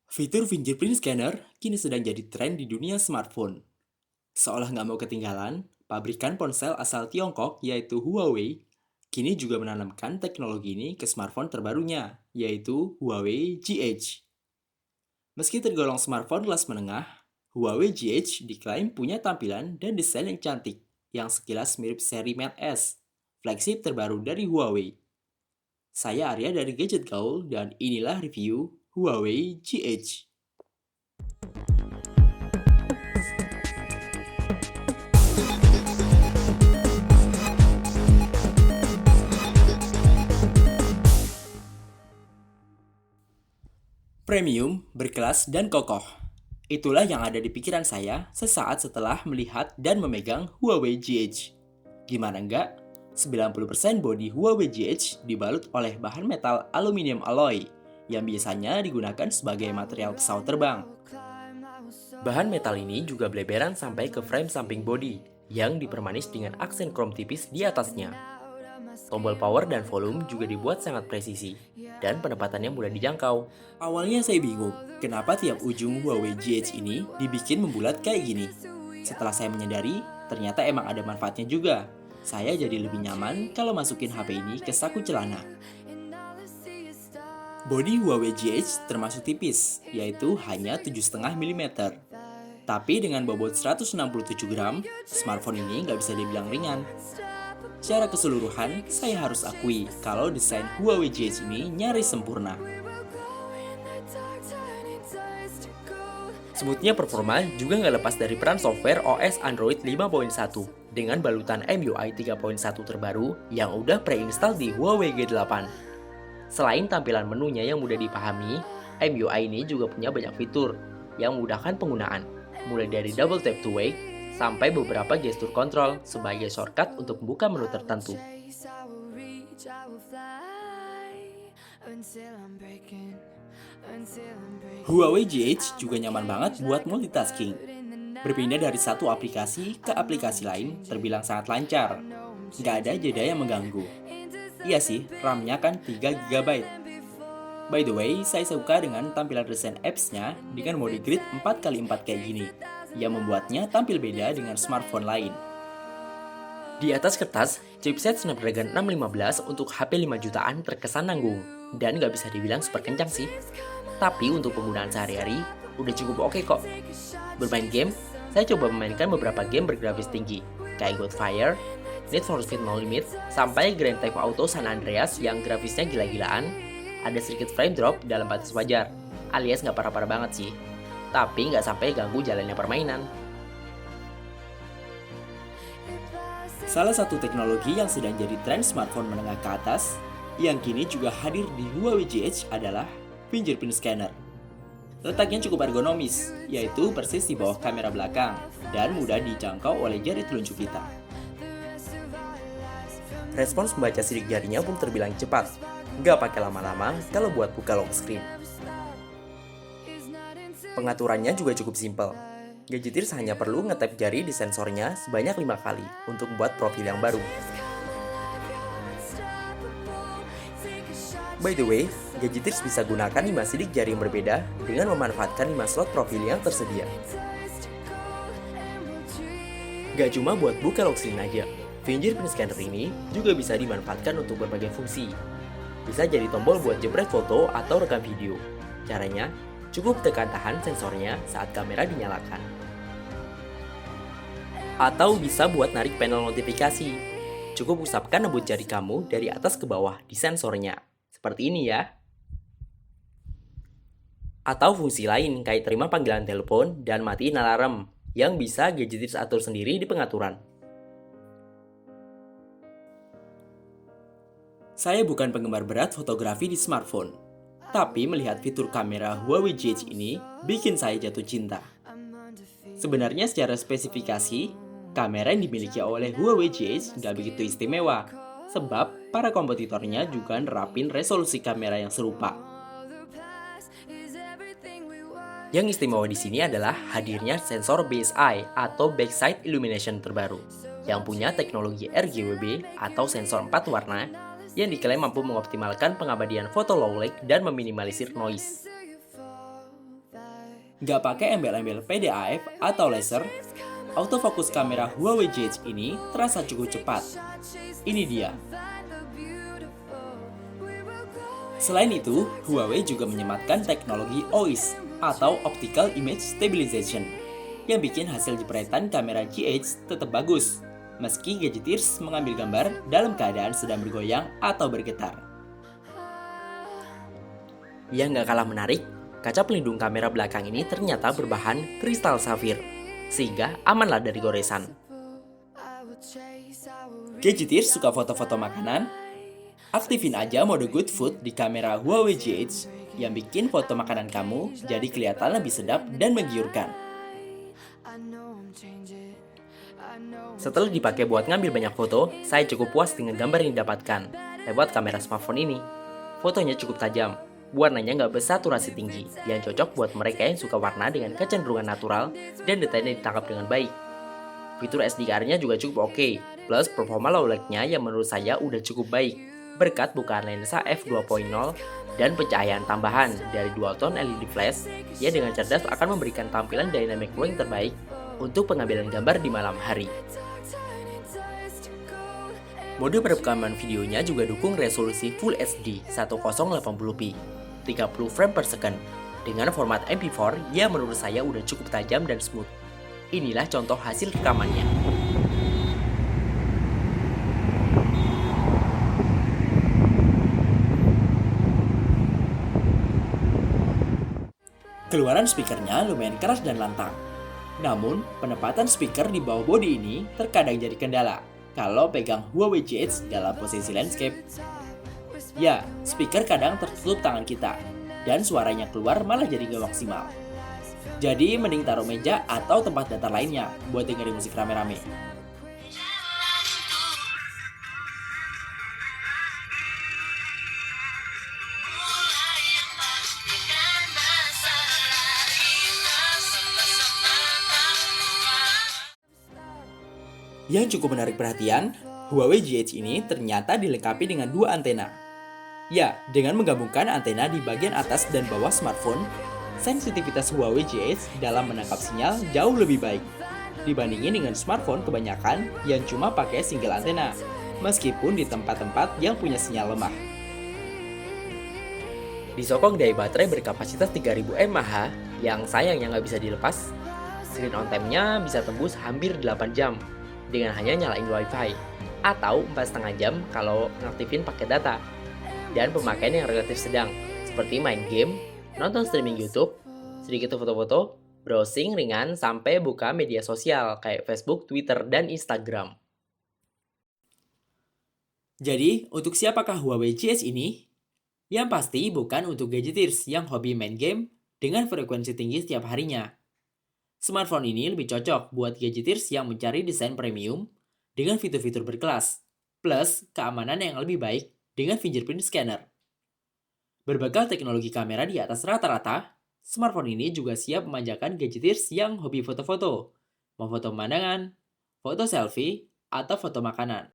Fitur fingerprint scanner kini sedang jadi tren di dunia smartphone. Seolah nggak mau ketinggalan, pabrikan ponsel asal Tiongkok yaitu Huawei kini juga menanamkan teknologi ini ke smartphone terbarunya, yaitu Huawei GH. Meski tergolong smartphone kelas menengah, Huawei GH diklaim punya tampilan dan desain yang cantik, yang sekilas mirip seri Mate S, flagship terbaru dari Huawei. Saya Arya dari Gadget Gaul dan inilah review Huawei GH. Premium, berkelas, dan kokoh. Itulah yang ada di pikiran saya sesaat setelah melihat dan memegang Huawei GH. Gimana enggak? 90% bodi Huawei GH dibalut oleh bahan metal aluminium alloy yang biasanya digunakan sebagai material pesawat terbang. Bahan metal ini juga beleberan sampai ke frame samping bodi yang dipermanis dengan aksen krom tipis di atasnya. Tombol power dan volume juga dibuat sangat presisi, dan penempatannya mudah dijangkau. Awalnya saya bingung, kenapa tiap ujung Huawei GH ini dibikin membulat kayak gini. Setelah saya menyadari, ternyata emang ada manfaatnya juga. Saya jadi lebih nyaman kalau masukin HP ini ke saku celana. Bodi Huawei GH termasuk tipis, yaitu hanya 7,5 mm. Tapi dengan bobot 167 gram, smartphone ini nggak bisa dibilang ringan. Secara keseluruhan, saya harus akui kalau desain Huawei GH ini nyaris sempurna. Smoothnya performa juga nggak lepas dari peran software OS Android 5.1 dengan balutan MIUI 3.1 terbaru yang udah pre-install di Huawei G8. Selain tampilan menunya yang mudah dipahami, MIUI ini juga punya banyak fitur yang memudahkan penggunaan, mulai dari double tap to wake sampai beberapa gestur kontrol sebagai shortcut untuk membuka menu tertentu. Huawei GH juga nyaman banget buat multitasking. Berpindah dari satu aplikasi ke aplikasi lain terbilang sangat lancar. Nggak ada jeda yang mengganggu. Iya sih, RAM-nya kan 3 GB. By the way, saya suka dengan tampilan desain apps-nya dengan mode grid 4x4 kayak gini, yang membuatnya tampil beda dengan smartphone lain. Di atas kertas, chipset Snapdragon 615 untuk HP 5 jutaan terkesan nanggung, dan nggak bisa dibilang super kencang sih. Tapi untuk penggunaan sehari-hari, udah cukup oke kok. Bermain game, saya coba memainkan beberapa game bergrafis tinggi, kayak Godfire, Need for Speed No Limit, sampai Grand Theft Auto San Andreas yang grafisnya gila-gilaan. Ada sedikit frame drop dalam batas wajar, alias nggak parah-parah banget sih. Tapi nggak sampai ganggu jalannya permainan. Salah satu teknologi yang sedang jadi tren smartphone menengah ke atas, yang kini juga hadir di Huawei GH adalah fingerprint scanner. Letaknya cukup ergonomis, yaitu persis di bawah kamera belakang, dan mudah dijangkau oleh jari telunjuk kita. Respons membaca sidik jarinya pun terbilang cepat, nggak pakai lama-lama kalau buat buka lock screen. Pengaturannya juga cukup simpel. Gadgetirs hanya perlu ngetap jari di sensornya sebanyak 5 kali untuk membuat profil yang baru. By the way, Gadgetirs bisa gunakan 5 sidik jari yang berbeda dengan memanfaatkan 5 slot profil yang tersedia. Gak cuma buat buka lock screen aja, fingerprint scanner ini juga bisa dimanfaatkan untuk berbagai fungsi. Bisa jadi tombol buat jepret foto atau rekam video. Caranya, cukup tekan tahan sensornya saat kamera dinyalakan. Atau bisa buat narik panel notifikasi. Cukup usapkan lembut jari kamu dari atas ke bawah di sensornya. Seperti ini ya. Atau fungsi lain kayak terima panggilan telepon dan matiin alarm yang bisa Gadgetirs atur sendiri di pengaturan. Saya bukan penggemar berat fotografi di smartphone, tapi melihat fitur kamera Huawei GH ini bikin saya jatuh cinta. Sebenarnya secara spesifikasi, kamera yang dimiliki oleh Huawei GH nggak begitu istimewa, sebab para kompetitornya juga nerapin resolusi kamera yang serupa. Yang istimewa di sini adalah hadirnya sensor BSI atau Backside Illumination terbaru, yang punya teknologi RGB atau sensor 4 warna yang diklaim mampu mengoptimalkan pengabadian foto low light dan meminimalisir noise. Nggak pakai embel-embel PDAF atau laser, autofokus kamera Huawei GH ini terasa cukup cepat. Ini dia. Selain itu, Huawei juga menyematkan teknologi OIS atau Optical Image Stabilization yang bikin hasil jepretan kamera GH tetap bagus meski gadgeteers mengambil gambar dalam keadaan sedang bergoyang atau bergetar. Yang nggak kalah menarik, kaca pelindung kamera belakang ini ternyata berbahan kristal safir, sehingga amanlah dari goresan. Gadgeteers suka foto-foto makanan? Aktifin aja mode Good Food di kamera Huawei GH yang bikin foto makanan kamu jadi kelihatan lebih sedap dan menggiurkan. Setelah dipakai buat ngambil banyak foto, saya cukup puas dengan gambar yang didapatkan lewat kamera smartphone ini. Fotonya cukup tajam, warnanya nggak bersaturasi tinggi, yang cocok buat mereka yang suka warna dengan kecenderungan natural dan detailnya ditangkap dengan baik. Fitur SD-card-nya juga cukup oke, plus performa low light-nya yang menurut saya udah cukup baik, berkat bukaan lensa f2.0 dan pencahayaan tambahan dari dual tone LED flash yang dengan cerdas akan memberikan tampilan dynamic range terbaik untuk pengambilan gambar di malam hari. Mode perekaman videonya juga dukung resolusi Full HD 1080p 30 frame per second dengan format MP4 yang menurut saya udah cukup tajam dan smooth. Inilah contoh hasil rekamannya. Keluaran speakernya lumayan keras dan lantang. Namun, penempatan speaker di bawah bodi ini terkadang jadi kendala kalau pegang Huawei GH dalam posisi landscape. Ya, speaker kadang tertutup tangan kita, dan suaranya keluar malah jadi gak maksimal. Jadi, mending taruh meja atau tempat datar lainnya buat dengerin musik rame-rame. Yang cukup menarik perhatian, Huawei GH ini ternyata dilengkapi dengan dua antena. Ya, dengan menggabungkan antena di bagian atas dan bawah smartphone, sensitivitas Huawei GH dalam menangkap sinyal jauh lebih baik dibandingin dengan smartphone kebanyakan yang cuma pakai single antena, meskipun di tempat-tempat yang punya sinyal lemah. Disokong dari baterai berkapasitas 3000 mAh yang sayangnya nggak bisa dilepas, screen on time-nya bisa tembus hampir 8 jam dengan hanya nyalain wifi, atau 4,5 jam kalau ngaktifin paket data. Dan pemakaian yang relatif sedang, seperti main game, nonton streaming YouTube, sedikit foto-foto, browsing ringan, sampai buka media sosial kayak Facebook, Twitter, dan Instagram. Jadi, untuk siapakah Huawei GH ini? Yang pasti bukan untuk gadgeteers yang hobi main game dengan frekuensi tinggi setiap harinya. Smartphone ini lebih cocok buat gadgeteers yang mencari desain premium dengan fitur-fitur berkelas, plus keamanan yang lebih baik dengan fingerprint scanner. Berbekal teknologi kamera di atas rata-rata, smartphone ini juga siap memanjakan gadgeteers yang hobi foto-foto, mau foto pemandangan, foto selfie, atau foto makanan.